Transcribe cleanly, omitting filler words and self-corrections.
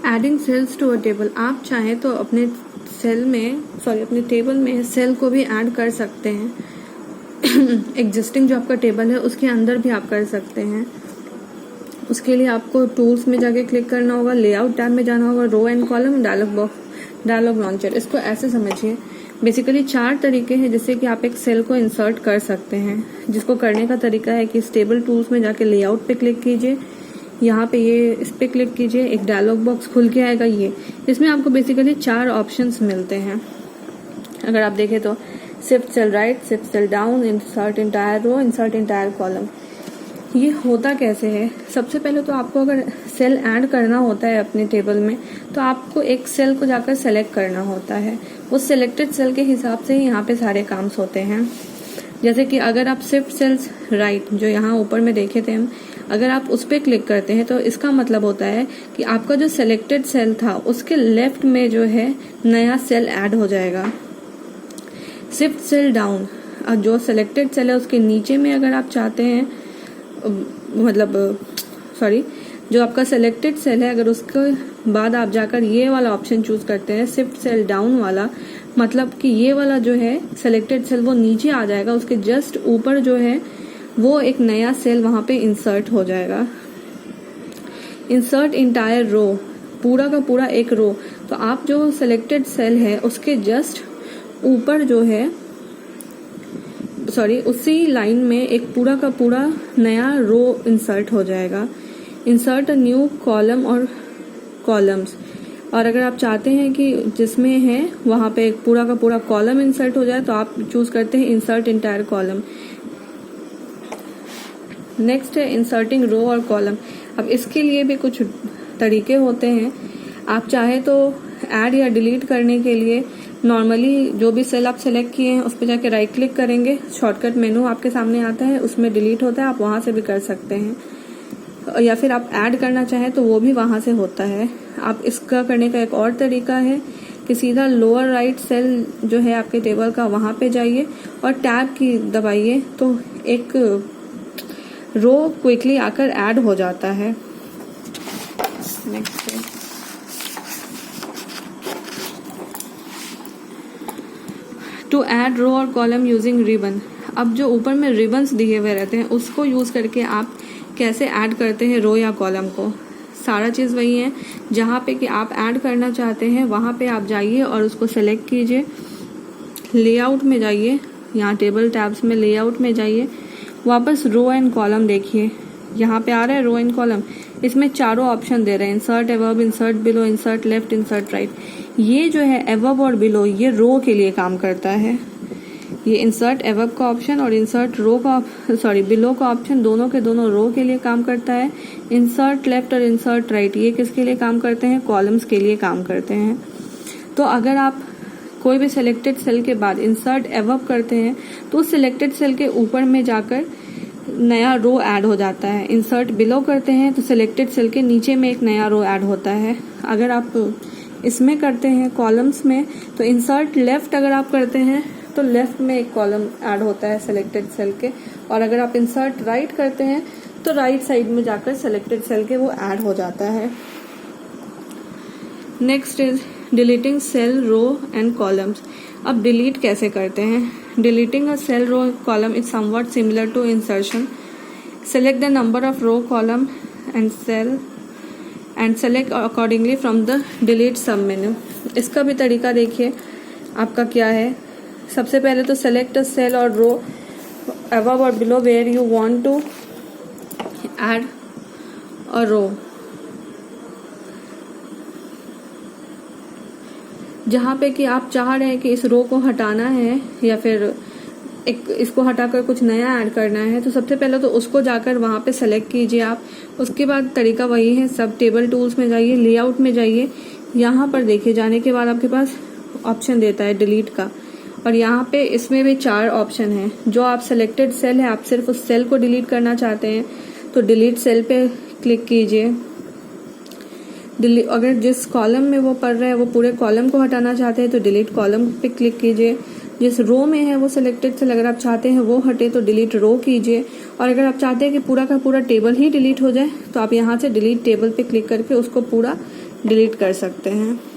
Adding cells to a table, आप चाहें तो अपने अपने टेबल में सेल को भी ऐड कर सकते हैं। एग्जिस्टिंग जो आपका टेबल है उसके अंदर भी आप कर सकते हैं। उसके लिए आपको टूल्स में जाके क्लिक करना होगा, लेआउट टैब में जाना होगा, row and column, dialog launcher. इसको ऐसे समझिए, बेसिकली 4 तरीके हैं जिससे कि आप एक सेल को इंसर्ट कर सकते हैं। जिसको करने का तरीका है कि टेबल टूल्स में जाके लेआउट पे क्लिक कीजिए, यहाँ पे ये इस पे क्लिक कीजिए, एक डायलॉग बॉक्स खुल के आएगा। ये इसमें आपको बेसिकली 4 ऑप्शंस मिलते हैं। अगर आप देखें तो shift cell right, shift cell down, insert entire row, insert entire column. ये होता कैसे है? सबसे पहले तो आपको अगर सेल ऐड करना होता है अपने टेबल में तो आपको एक सेल को जाकर सेलेक्ट करना होता है। उस सिलेक्टेड सेल के हिसाब से ही यहाँ पे सारे काम होते हैं। जैसे कि अगर आप शिफ्ट सेल्स राइट जो यहाँ ऊपर में देखे थे हम, अगर आप उस पर क्लिक करते हैं तो इसका मतलब होता है कि आपका जो सिलेक्टेड सेल था उसके लेफ्ट में जो है नया सेल ऐड हो जाएगा। शिफ्ट सेल डाउन, जो सिलेक्टेड सेल है उसके नीचे में अगर आप चाहते हैं जो आपका सिलेक्टेड सेल है, अगर उसके बाद आप जाकर ये वाला ऑप्शन चूज करते हैं शिफ्ट सेल डाउन वाला, मतलब कि ये वाला जो है सिलेक्टेड सेल वो नीचे आ जाएगा, उसके जस्ट ऊपर जो है वो एक नया सेल वहां पे इंसर्ट हो जाएगा। इंसर्ट इंटायर रो, पूरा का पूरा एक रो, तो आप जो सिलेक्टेड सेल है उसके जस्ट ऊपर जो है उसी लाइन में एक पूरा का पूरा नया रो इंसर्ट हो जाएगा। इंसर्ट अ न्यू कॉलम और कॉलम्स, और अगर आप चाहते हैं कि जिसमें है वहां पे एक पूरा का पूरा कॉलम इंसर्ट हो जाए तो आप चूज करते हैं इंसर्ट इंटायर कॉलम। नेक्स्ट है इंसर्टिंग रो और कॉलम। अब इसके लिए भी कुछ तरीके होते हैं। आप चाहे तो ऐड या डिलीट करने के लिए नॉर्मली जो भी सेल आप सेलेक्ट किए हैं उस पर जाके राइट क्लिक करेंगे, शॉर्टकट मेनू आपके सामने आता है, उसमें डिलीट होता है, आप वहां से भी कर सकते हैं। या फिर आप ऐड करना चाहें तो वो भी वहां से होता है। आप इसका करने का एक और तरीका है कि सीधा लोअर राइट सेल जो है आपके टेबल का वहां पे जाइए और टैब की दबाइए तो एक रो क्विकली आकर ऐड हो जाता है। नेक्स्ट है टू ऐड रो और कॉलम यूजिंग रिबन। अब जो ऊपर में रिबन्स दिए हुए रहते हैं उसको यूज करके आप कैसे ऐड करते हैं रो या कॉलम को। सारा चीज वही है, जहाँ पे कि आप ऐड करना चाहते हैं वहां पे आप जाइए और उसको सेलेक्ट कीजिए, लेआउट में जाइए, यहाँ टेबल टैब्स में लेआउट में जाइए, वापस रो एंड कॉलम देखिए, यहाँ पे आ रहा है रो एंड कॉलम। इसमें चारों ऑप्शन दे रहे हैं, insert above, insert below, insert left, insert right. ये जो है अबव और बिलो ये रो के लिए काम करता है। ये इंसर्ट अबव का ऑप्शन और इंसर्ट बिलो का ऑप्शन दोनों के दोनों रो के लिए काम करता है। इंसर्ट लेफ्ट और इंसर्ट राइट ये किसके लिए काम करते हैं? कॉलम्स के लिए काम करते हैं। तो अगर आप कोई भी सिलेक्टेड सेल के बाद इंसर्ट अबव करते हैं तो उस सिलेक्टेड सेल के ऊपर में जाकर नया रो ऐड हो जाता है। इंसर्ट बिलो करते हैं तो सिलेक्टेड सेल के नीचे में एक नया रो ऐड होता है। अगर आप इसमें करते हैं कॉलम्स में तो इंसर्ट लेफ्ट अगर आप करते हैं तो लेफ्ट में एक कॉलम ऐड होता है सिलेक्टेड सेल के, और अगर आप इंसर्ट राइट करते हैं तो राइट साइड में जाकर सिलेक्टेड सेल के वो ऐड हो जाता है। Next is deleting cell row and columns. अब डिलीट कैसे करते हैं? Deleting a cell row column is somewhat similar to insertion. Select the number of row column and cell and select accordingly from the delete sub menu. इसका भी तरीका देखिए आपका क्या है। सबसे पहले तो select a cell or row above or below where you want to add a row. जहाँ पे कि आप चाह रहे हैं कि इस रो को हटाना है या फिर इसको हटाकर कुछ नया ऐड करना है, तो सबसे पहले तो उसको जाकर वहां पे सेलेक्ट कीजिए आप। उसके बाद तरीका वही है, सब टेबल टूल्स में जाइए, लेआउट में जाइए, यहाँ पर देखिए जाने के बाद आपके पास ऑप्शन देता है डिलीट का, और यहाँ पे इसमें भी 4 ऑप्शन है। जो आप सिलेक्टेड सेल है, आप सिर्फ उस सेल को डिलीट करना चाहते हैं तो डिलीट सेल पे क्लिक कीजिए। अगर जिस कॉलम में वो पढ़ रहा है वो पूरे कॉलम को हटाना चाहते हैं तो डिलीट कॉलम पे क्लिक कीजिए। जिस रो में है वो सिलेक्टेड सेल अगर आप चाहते हैं वो हटे तो डिलीट रो कीजिए, और अगर आप चाहते हैं कि पूरा का पूरा टेबल ही डिलीट हो जाए तो आप यहाँ से डिलीट टेबल पे क्लिक करके उसको पूरा डिलीट कर सकते हैं।